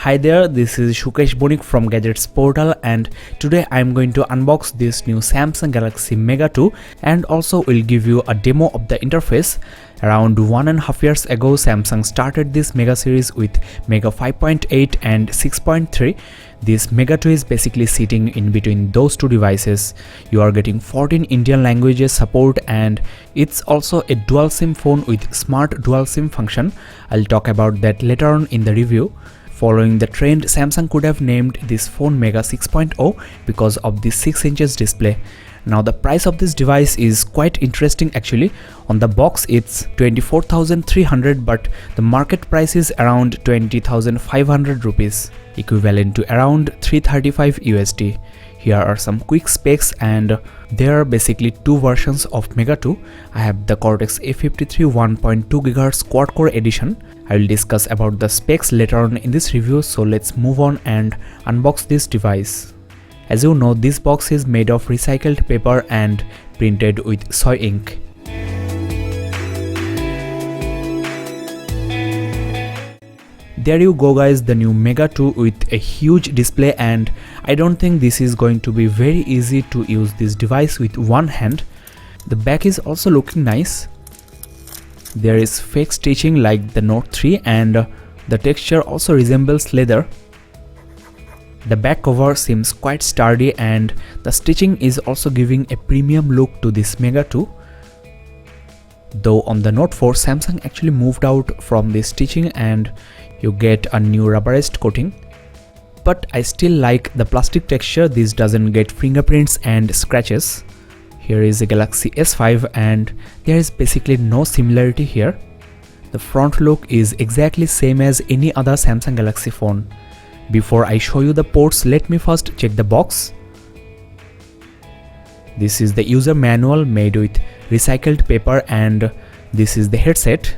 Hi there, this is Shukesh Bonik from Gadgets Portal, and today I am going to unbox this new Samsung Galaxy Mega 2 and also will give you a demo of the interface. Around 1.5 years ago, Samsung started this Mega series with Mega 5.8 and 6.3. This Mega 2 is basically sitting in between those two devices. You are getting 14 Indian languages support, and it's also a dual SIM phone with smart dual SIM function. I'll talk about that later on in the review. Following the trend, Samsung could have named this phone Mega 6.0 because of the 6 inches display. Now the price of this device is quite interesting actually. On the box it's 24,300, but the market price is around 20,500 rupees, equivalent to around 335 USD. Here are some quick specs, and there are basically two versions of Mega 2. I have the Cortex A53 1.2 GHz quad-core edition. I will discuss about the specs later on in this review, so let's move on and unbox this device. As you know, this box is made of recycled paper and printed with soy ink. There you go guys, the new Mega 2 with a huge display, and I don't think this is going to be very easy to use this device with one hand. The back is also looking nice. There is fake stitching like the Note 3, and the texture also resembles leather. The back cover seems quite sturdy, and the stitching is also giving a premium look to this Mega 2. Though on the Note 4, Samsung actually moved out from this stitching and you get a new rubberized coating. But I still like the plastic texture. This doesn't get fingerprints and scratches. Here is a Galaxy S5, and there is basically no similarity here. The front look is exactly same as any other Samsung Galaxy phone. Before I show you the ports, let me first check the box. This is the user manual made with recycled paper, and this is the headset.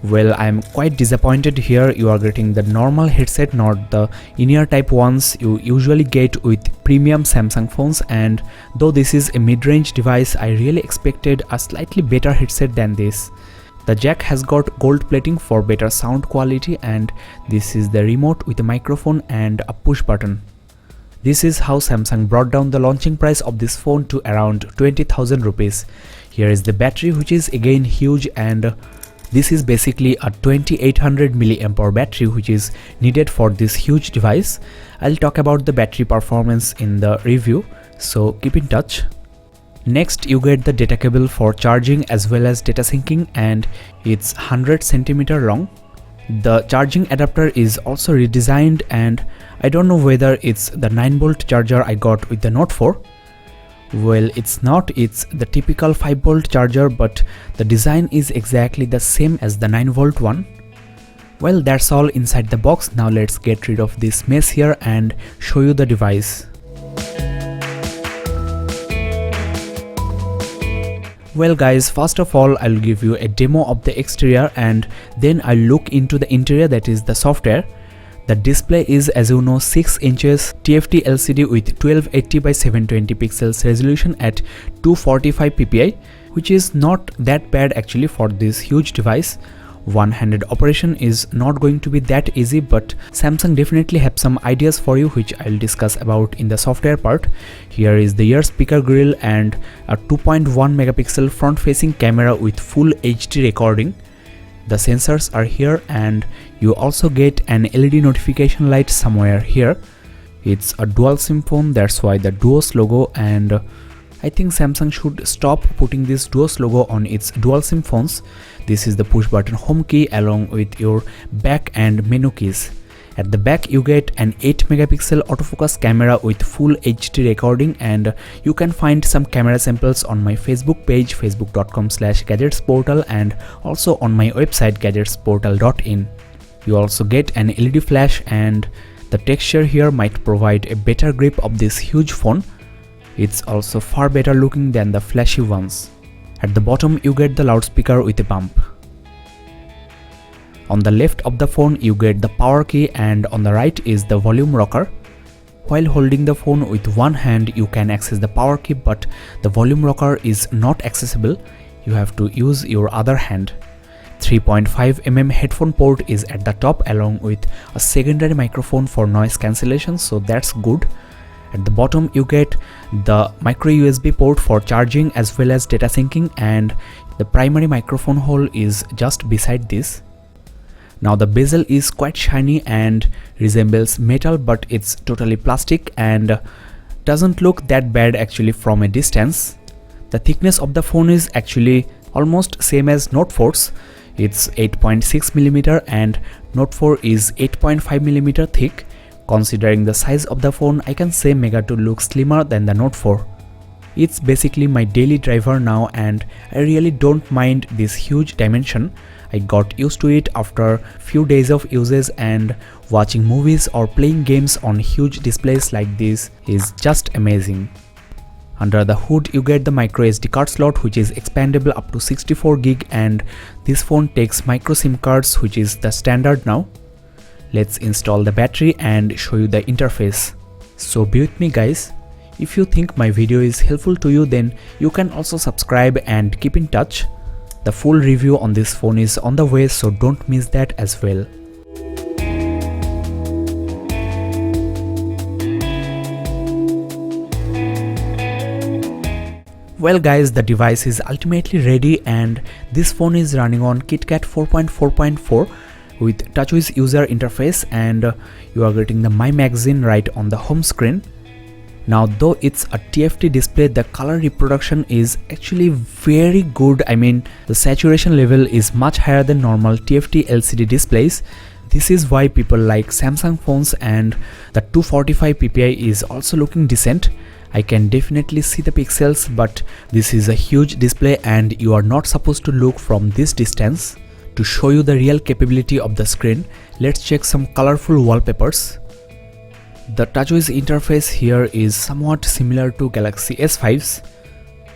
Well, I am quite disappointed here. You are getting the normal headset, not the in-ear type ones you usually get with premium Samsung phones, and though this is a mid-range device, I really expected a slightly better headset than this. The jack has got gold plating for better sound quality, and this is the remote with a microphone and a push button. This is how Samsung brought down the launching price of this phone to around 20,000 rupees. Here is the battery, which is again huge, and this is basically a 2800 mAh battery which is needed for this huge device. I'll talk about the battery performance in the review, so keep in touch. Next, you get the data cable for charging as well as data syncing, and it's 100 cm long. The charging adapter is also redesigned, and I don't know whether it's the 9V charger I got with the Note 4. Well, it's not, it's the typical 5V charger, but the design is exactly the same as the 9V one. Well, that's all inside the box. Now let's get rid of this mess here and show you the device. Well guys, first of all I'll give you a demo of the exterior, and then I'll look into the interior, that is the software. The display is, as you know, 6 inches TFT LCD with 1280 by 720 pixels resolution at 245 ppi, which is not that bad actually for this huge device. One-handed operation is not going to be that easy, but Samsung definitely have some ideas for you, which I'll discuss about in the software part. Here is the ear speaker grill and a 2.1 megapixel front-facing camera with full HD recording. The sensors are here, and you also get an LED notification light somewhere here. It's a dual SIM phone, that's why the Duos logo, and I think Samsung should stop putting this Duos logo on its dual SIM phones. This is the push button home key along with your back and menu keys. At the back you get an 8 megapixel autofocus camera with full HD recording, and you can find some camera samples on my Facebook page facebook.com/gadgetsportal and also on my website gadgetsportal.in. You also get an LED flash, and the texture here might provide a better grip of this huge phone. It's also far better looking than the flashy ones. At the bottom you get the loudspeaker with a bump. On the left of the phone you get the power key, and on the right is the volume rocker. While holding the phone with one hand you can access the power key, but the volume rocker is not accessible. You have to use your other hand. 3.5mm headphone port is at the top along with a secondary microphone for noise cancellation, so that's good. At the bottom you get the micro USB port for charging as well as data syncing, and the primary microphone hole is just beside this. Now the bezel is quite shiny and resembles metal, but it's totally plastic and doesn't look that bad actually from a distance. The thickness of the phone is actually almost same as Note 4's. It's 8.6mm and Note 4 is 8.5mm thick. Considering the size of the phone, I can say Mega 2 looks slimmer than the Note 4. It's basically my daily driver now and I really don't mind this huge dimension. I got used to it after few days of uses, and watching movies or playing games on huge displays like this is just amazing. Under the hood you get the micro SD card slot, which is expandable up to 64GB, and this phone takes micro SIM cards, which is the standard now. Let's install the battery and show you the interface. So be with me guys. If you think my video is helpful to you, then you can also subscribe and keep in touch. The full review on this phone is on the way, so don't miss that as well. Well guys, the device is ultimately ready and this phone is running on KitKat 4.4.4 with TouchWiz user interface, and you are getting the My Magazine right on the home screen. Now though it's a TFT display, the color reproduction is actually very good. I mean, the saturation level is much higher than normal TFT LCD displays. This is why people like Samsung phones, and the 245 ppi is also looking decent. I can definitely see the pixels, but this is a huge display and you are not supposed to look from this distance. To show you the real capability of the screen, let's check some colorful wallpapers. The TouchWiz interface here is somewhat similar to Galaxy S5's.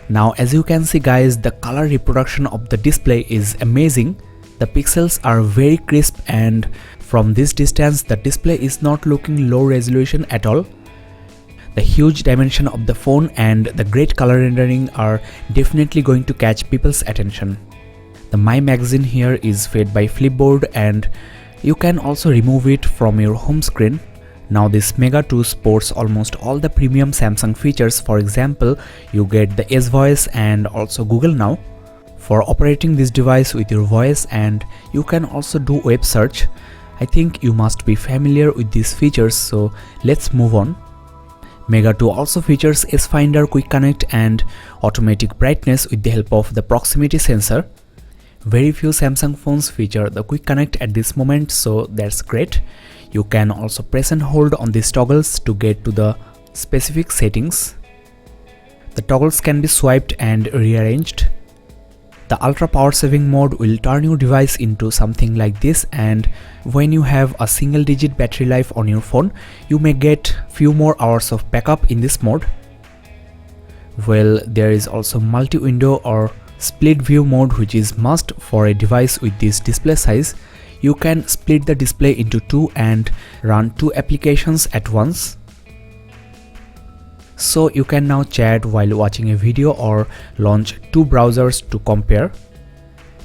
Now as you can see guys, the color reproduction of the display is amazing. The pixels are very crisp and from this distance the display is not looking low resolution at all. The huge dimension of the phone and the great color rendering are definitely going to catch people's attention. The My Magazine here is fed by Flipboard and you can also remove it from your home screen. Now this Mega 2 sports almost all the premium Samsung features. For example, you get the S Voice and also Google Now for operating this device with your voice, and you can also do web search. I think you must be familiar with these features, so let's move on. Mega 2 also features S Finder Quick Connect and automatic brightness with the help of the proximity sensor. Very few Samsung phones feature the Quick Connect at this moment, so that's great. You can also press and hold on these toggles to get to the specific settings. The toggles can be swiped and rearranged. The ultra power saving mode will turn your device into something like this, and when you have a single digit battery life on your phone, you may get few more hours of backup in this mode. Well, there is also multi-window or split view mode, which is must for a device with this display size. You can split the display into two and run two applications at once. So you can now chat while watching a video or launch two browsers to compare.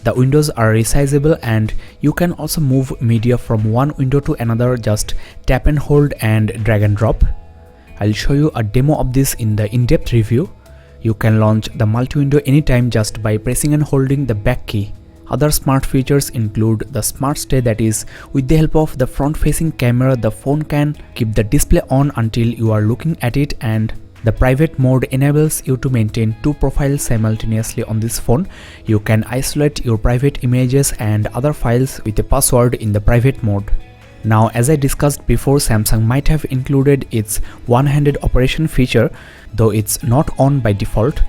The windows are resizable and you can also move media from one window to another. Just tap and hold and drag and drop. I'll show you a demo of this in the in-depth review. You can launch the multi-window anytime just by pressing and holding the back key. Other smart features include the Smart Stay, that is, with the help of the front-facing camera, the phone can keep the display on until you are looking at it, and the private mode enables you to maintain two profiles simultaneously on this phone. You can isolate your private images and other files with a password in the private mode. Now, as I discussed before, Samsung might have included its one-handed operation feature, though it's not on by default.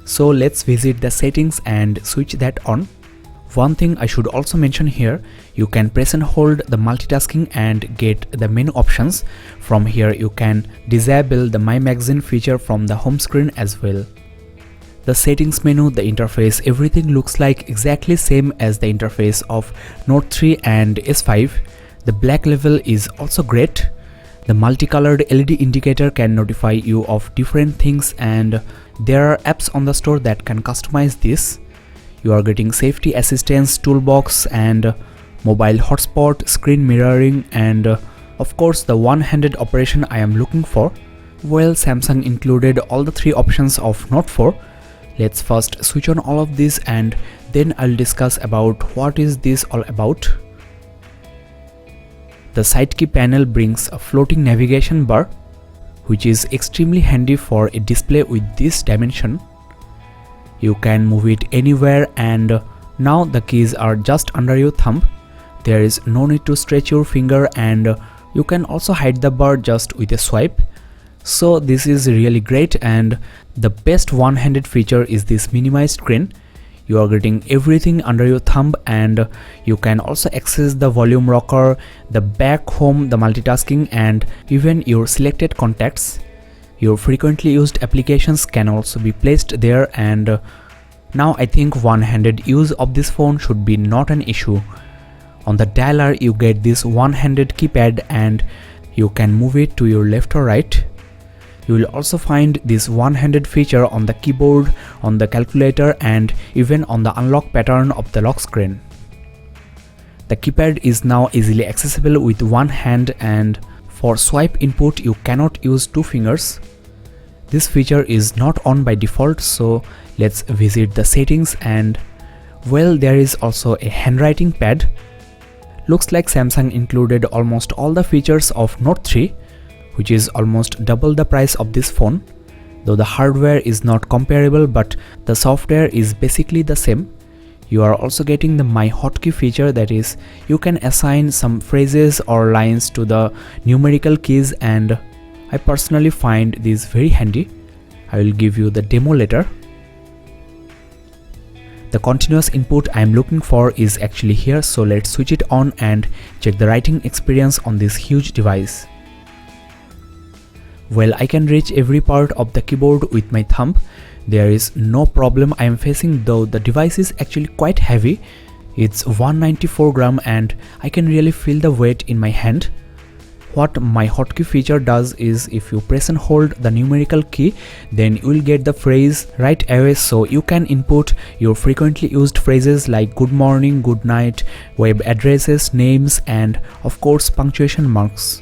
So let's visit the settings and switch that on. One thing I should also mention here, you can press and hold the multitasking and get the menu options. From here you can disable the My Magazine feature from the home screen as well. The settings menu, the interface, everything looks like exactly same as the interface of Note 3 and S5. The black level is also great. The multicolored LED indicator can notify you of different things, and there are apps on the store that can customize this. You are getting safety assistance toolbox and mobile hotspot, screen mirroring, and of course the one-handed operation I am looking for. Well, Samsung included all the three options of Note 4. Let's first switch on all of these and then I'll discuss about what is this all about. The side key panel brings a floating navigation bar, which is extremely handy for a display with this dimension. You can move it anywhere, and now the keys are just under your thumb. There is no need to stretch your finger, and you can also hide the bar just with a swipe. So this is really great, and the best one-handed feature is this minimized screen. You are getting everything under your thumb, and you can also access the volume rocker, the back home, the multitasking, and even your selected contacts. Your frequently used applications can also be placed there, and now I think one-handed use of this phone should be not an issue. On the dialer you get this one-handed keypad and you can move it to your left or right. You will also find this one-handed feature on the keyboard, on the calculator, and even on the unlock pattern of the lock screen. The keypad is now easily accessible with one hand, and for swipe input you cannot use two fingers. This feature is not on by default, so let's visit the settings, and well, there is also a handwriting pad. Looks like Samsung included almost all the features of Note 3, which is almost double the price of this phone. Though the hardware is not comparable, but the software is basically the same. You are also getting the My Hotkey feature, that is, you can assign some phrases or lines to the numerical keys, and I personally find this very handy. I will give you the demo later. The continuous input I am looking for is actually here, so let's switch it on and check the writing experience on this huge device. Well, I can reach every part of the keyboard with my thumb. There is no problem I am facing, though the device is actually quite heavy. It's 194 grams and I can really feel the weight in my hand. What My Hotkey feature does is, if you press and hold the numerical key, then you will get the phrase right away, so you can input your frequently used phrases like good morning, good night, web addresses, names, and of course punctuation marks,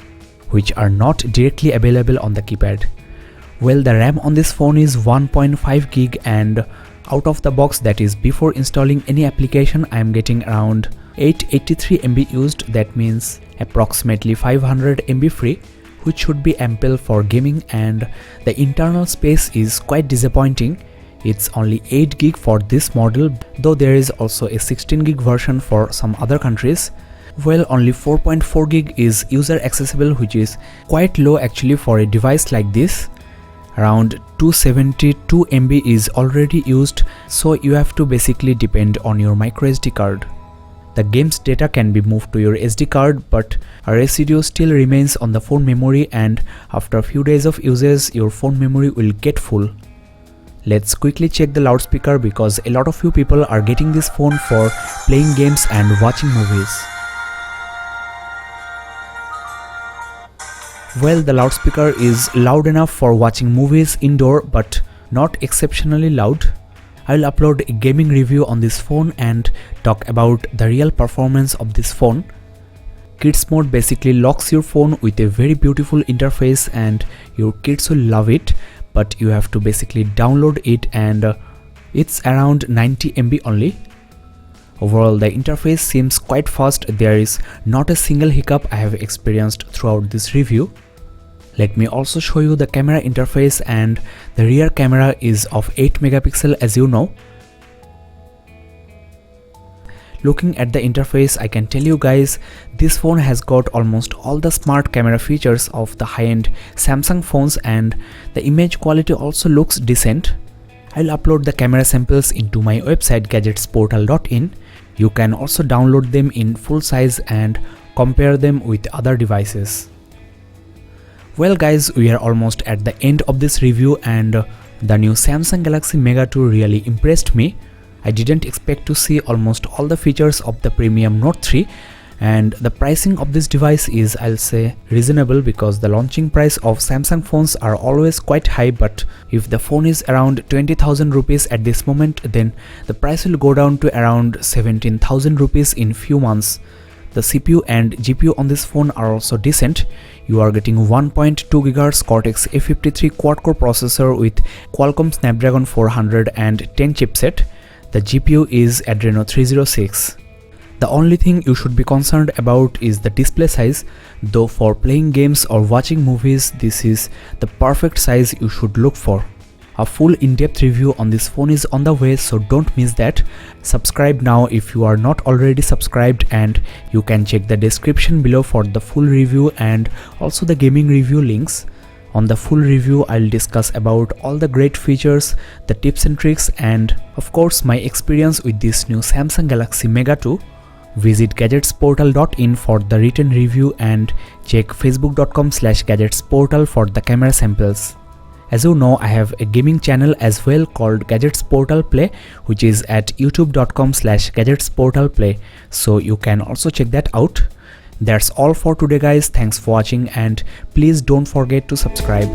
which are not directly available on the keypad. Well, the RAM on this phone is 1.5 GB, and out of the box, that is before installing any application, I am getting around 883 MB used. That means approximately 500 MB free, which should be ample for gaming, and the internal space is quite disappointing. It's only 8 GB for this model, though there is also a 16 GB version for some other countries. Well, only 4.4 GB is user accessible, which is quite low actually for a device like this. Around 272 MB is already used, so you have to basically depend on your microSD card. The game's data can be moved to your SD card, but a residue still remains on the phone memory, and after a few days of usage your phone memory will get full. Let's quickly check the loudspeaker, because a lot of you people are getting this phone for playing games and watching movies. Well, the loudspeaker is loud enough for watching movies indoor, but not exceptionally loud. I will upload a gaming review on this phone and talk about the real performance of this phone. Kids mode basically locks your phone with a very beautiful interface, and your kids will love it, but you have to basically download it, and it's around 90 MB only. Overall, the interface seems quite fast. There is not a single hiccup I have experienced throughout this review. Let me also show you the camera interface, and the rear camera is of 8 megapixel as you know. Looking at the interface, I can tell you guys, this phone has got almost all the smart camera features of the high-end Samsung phones, and the image quality also looks decent. I'll upload the camera samples into my website gadgetsportal.in. You can also download them in full size and compare them with other devices. Well guys, we are almost at the end of this review, and the new Samsung Galaxy Mega 2 really impressed me. I didn't expect to see almost all the features of the premium Note 3. And the pricing of this device is, I'll say, reasonable, because the launching price of Samsung phones are always quite high, but if the phone is around 20,000 rupees at this moment, then the price will go down to around 17,000 rupees in few months. The CPU and GPU on this phone are also decent. You are getting 1.2 GHz Cortex A53 quad-core processor with Qualcomm Snapdragon 410 chipset. The GPU is Adreno 306. The only thing you should be concerned about is the display size, though for playing games or watching movies, this is the perfect size you should look for. A full in-depth review on this phone is on the way, so don't miss that. Subscribe now if you are not already subscribed, and you can check the description below for the full review and also the gaming review links. On the full review, I'll discuss about all the great features, the tips and tricks, and of course my experience with this new Samsung Galaxy Mega 2. Visit gadgetsportal.in for the written review and check facebook.com/gadgetsportal for the camera samples. As you know, I have a gaming channel as well called Gadgets Portal Play, which is at youtube.com/gadgetsportalplay, so you can also check that out. That's all for today guys, thanks for watching, and please don't forget to subscribe.